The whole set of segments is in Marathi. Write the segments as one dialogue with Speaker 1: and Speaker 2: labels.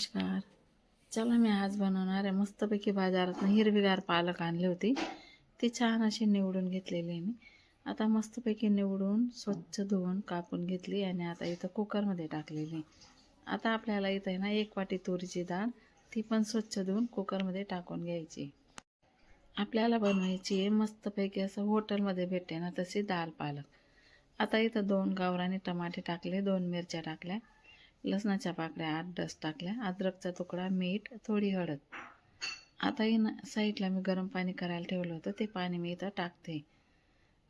Speaker 1: नमस्कार. चला मी आज बनवणार आहे मस्तपैकी बाजारातून हिरवीगार पालक आणली होती. ती छान अशी निवडून घेतलेली आहे मी. आता मस्तपैकी निवडून स्वच्छ धुवून कापून घेतली आणि आता इथं कुकरमध्ये टाकलेली. आता आपल्याला इथं आहे ना 1 वाटी तुरीची डाळ, ती पण स्वच्छ धुवून कुकरमध्ये टाकून घ्यायची. आपल्याला बनवायची आहे मस्तपैकी असं हॉटेलमध्ये भेटते ना तशी डाळ पालक. आता इथं 2 गावरानी टमाटे टाकले, 2 मिरच्या टाकल्या, लसणाच्या पाकळ्या 8-10 टाकल्या, अद्रकचा तुकडा, मीठ, थोडी हळद. आता साईडला मी गरम पाणी करायला ठेवलं होतं, ते पाणी मी इथं टाकते.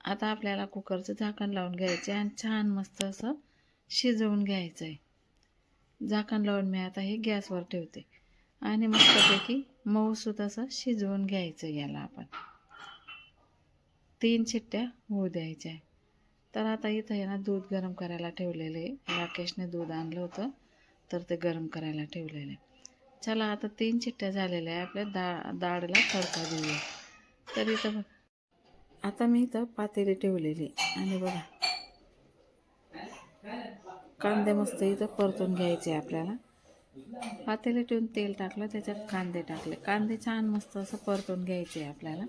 Speaker 1: आता आपल्याला कुकरचं झाकण लावून घ्यायचं आणि छान मस्त असं शिजवून घ्यायचं आहे. झाकण लावून मी आता हे गॅसवर ठेवते आणि मस्तपैकी मऊसूत असं शिजवून घ्यायचं. याला आपण 3 शिट्ट्या होऊ द्यायच्या. तर आता इथं आहे ना दूध गरम करायला ठेवलेलं आहे. राकेशने दूध आणलं होतं तर ते गरम करायला ठेवलेलं आहे. चला आता 3 शिट्ट्या झालेल्या आहे. आपल्या डाळला तडका देऊया. तर इथं आता मी इथं पातेली ठेवलेली आणि बघा कांदे मस्त इथं परतून घ्यायचे आपल्याला. पातेली ठेवून तेल टाकलं, त्याच्यात कांदे टाकले. कांदे छान मस्त असं परतून घ्यायचे आपल्याला.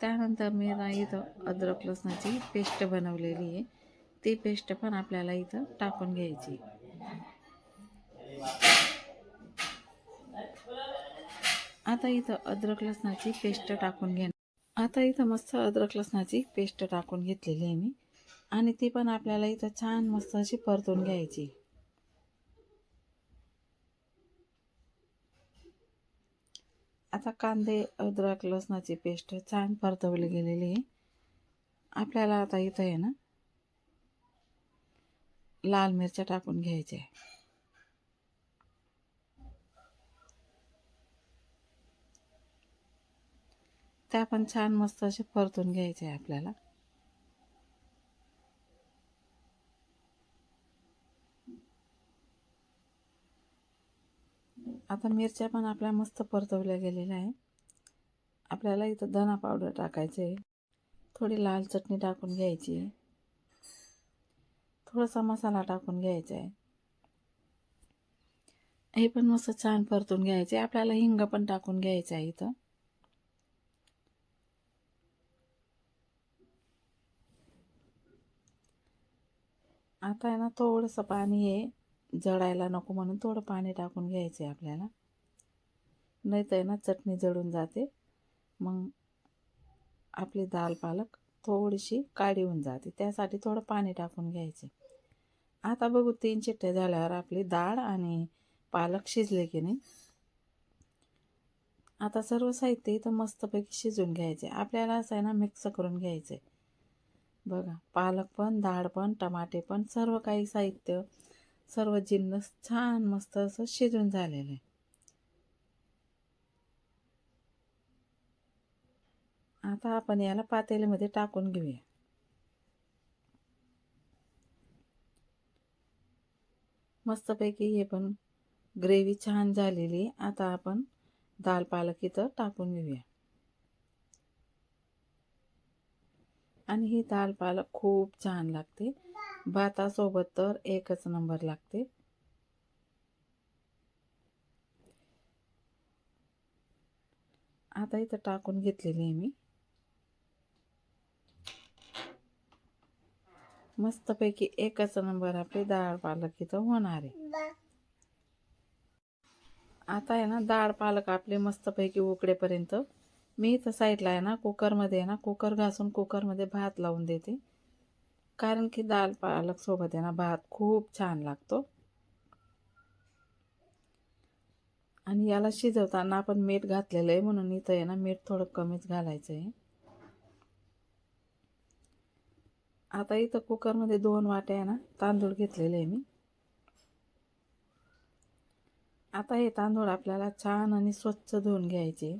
Speaker 1: त्यानंतर मी इथं अद्रक लसणाची पेस्ट बनवलेली आहे, ती पेस्ट पण आपल्याला इथं टाकून घ्यायची. आता इथं अद्रक लसणाची पेस्ट टाकून घेणार. आता इथं मस्त अद्रक लसणाची पेस्ट टाकून घेतलेली आहे मी आणि ती पण आपल्याला इथं छान मस्त अशी परतून घ्यायची. आता कांदे अद्रक लसणाची पेस्ट छान परतवली गेलेली आहे. आपल्याला आता इथं आहे ना लाल मिरच्या टाकून घ्यायच्या. त्या पण छान मस्त असे परतून घ्यायचे आपल्याला. आता मिरच्या पण आपल्या मस्त परतवल्या गेलेल्या आहे. आपल्याला इथं धना पावडर टाकायचे आहे, थोडी लाल चटणी टाकून घ्यायची आहे, थोडासा मसाला टाकून घ्यायचा आहे. हे पण मस्त छान परतून घ्यायचे. आपल्याला हिंग पण टाकून घ्यायचं आहे इथं. आता आहे ना थोडंसं पाणी आहे, जळायला नको म्हणून थोडं पाणी टाकून घ्यायचं आहे आपल्याला. नाही तर आहे ना चटणी जळून जाते, मग आपली डाळ पालक थोडीशी काळी होऊन जाते. त्यासाठी थोडं पाणी टाकून घ्यायचे. आता बघू 3 शिट्ट्या झाल्यावर आपली डाळ आणि पालक शिजले की नाही. आता सर्व साहित्य इथं मस्तपैकी शिजवून घ्यायचे. आपल्याला असं आहे ना मिक्स करून घ्यायचे. बघा पालक पण, डाळ पण, टमाटे पण, सर्व काही साहित्य, सर्व जिन्नस छान मस्त असं शिजून झालेलं आहे. आता आपण याला पातेलीमध्ये टाकून घेऊया. मस्तपैकी हे पण ग्रेव्ही छान झालेली. आता आपण डाळ पालक इथं टाकून घेऊया आणि ही डाळ पालक खूप छान लागते. भातासोबत तर एकच नंबर लागते. आता इथं टाकून घेतलेली आहे मी. मस्तपैकी एकच नंबर आपली डाळ पालक इथं होणार आहे. आता आहे ना डाळ पालक आपले मस्तपैकी उकडेपर्यंत मी इथं साईडला आहे ना कुकरमध्ये आहे ना कुकर घासून कुकरमध्ये भात लावून देते. कारण की डाळ पालक सोबत आहे ना भात खूप छान लागतो. आणि याला शिजवताना आपण मीठ घातलेलं आहे म्हणून इथं आहे ना मीठ थोडं कमीच घालायचं आहे. आता इथं कुकरमध्ये 2 वाट्या आहे ना तांदूळ घेतलेले आहे मी. आता हे तांदूळ आपल्याला छान आणि स्वच्छ धुवून घ्यायचे.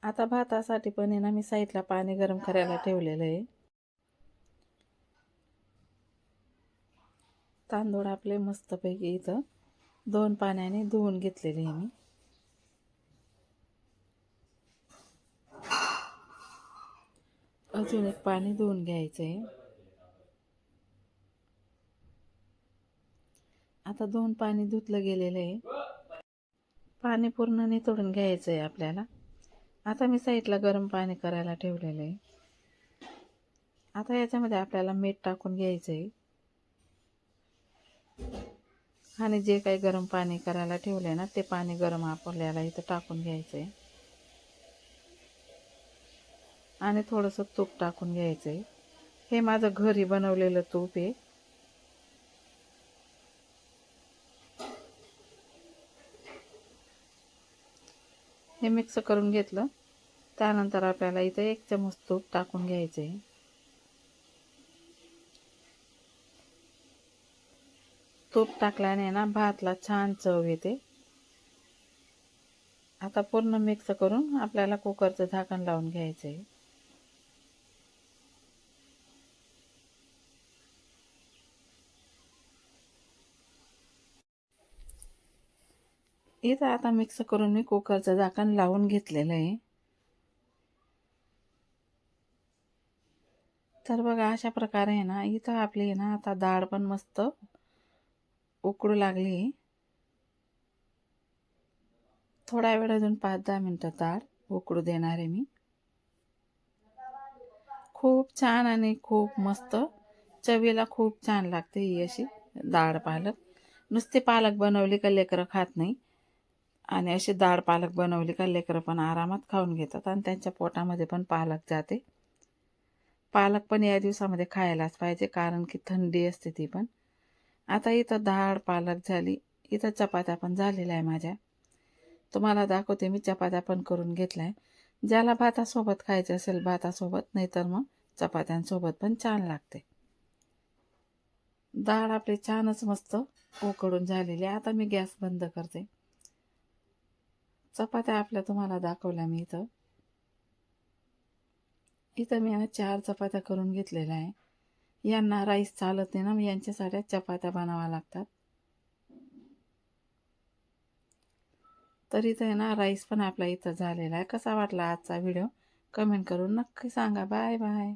Speaker 1: आता भातासाठी पण आहे ना मी साईडला पाणी गरम करायला ठेवलेलं आहे. तांदूळ आपले मस्तपैकी इथं 2 पाण्याने धुवून घेतलेले आहे मी. अजून एक पाणी धुवून घ्यायचं आहे. आता 2 पाणी धुतलं गेलेलं आहे. पाणी पूर्ण निथळून घ्यायचं आहे आपल्याला. आता मी साईडला गरम पाणी करायला ठेवलेलं आहे. आता याच्यामध्ये आपल्याला मीठ टाकून घ्यायचं आहे आणि जे काही गरम पाणी करायला ठेवले ना ते पाणी गरम आपल्याला इथं टाकून घ्यायचं आहे आणि थोडंसं तूप टाकून घ्यायचं आहे. हे माझं घरी बनवलेलं तूप आहे. हे मिक्स करून घेतलं. त्यानंतर आपल्याला इथं 1 चमच तूप टाकून घ्यायचं आहे. तूप टाकल्याने ना भातला छान चव येते. आता पूर्ण मिक्स करून आपल्याला कुकरचं झाकण लावून घ्यायचं आहे. इथं आता मिक्स करून मी कुकरचं झाकण लावून घेतलेलं आहे. तर बघा अशा प्रकारे आहे ना इथं आपली आहे ना आता डाळ पण मस्त उकळू लागली. थोडा वेळ अजून 5-10 मिनटं डाळ उकळू देणार आहे मी. खूप छान आणि खूप मस्त चवीला खूप छान लागते ही अशी डाळ पालक. नुसते पालक बनवली का लेकरं खात नाही आणि अशी डाळ पालक बनवली का लेकरं पण आरामात खाऊन घेतात आणि त्यांच्या पोटामध्ये पण पालक जाते. पालक पण या दिवसामध्ये खायलाच पाहिजे कारण की थंडी असते ती पण. आता इथं डाळ पालक झाली. इथं चपात्या पण झालेल्या आहे माझ्या. तुम्हाला दाखवते मी चपात्या पण करून घेतल्या आहे. ज्याला भातासोबत खायचं असेल भातासोबत, नाहीतर मग चपात्यांसोबत पण छान लागते. डाळ आपली छानच मस्त उकळून झालेली आहे. आता मी गॅस बंद करते. चपात्या आपल्या तुम्हाला दाखवल्या मी इथं. इथं मी 4 चपात्या करून घेतलेल्या आहे. यांना राईस चालत नाही ना, मग यांच्यासाठी चपात्या बनाव्या लागतात. तर इथं आहे ना राईस पण आपला इथं झालेला आहे. कसा वाटला आजचा व्हिडिओ कमेंट करून नक्की सांगा. Bye bye.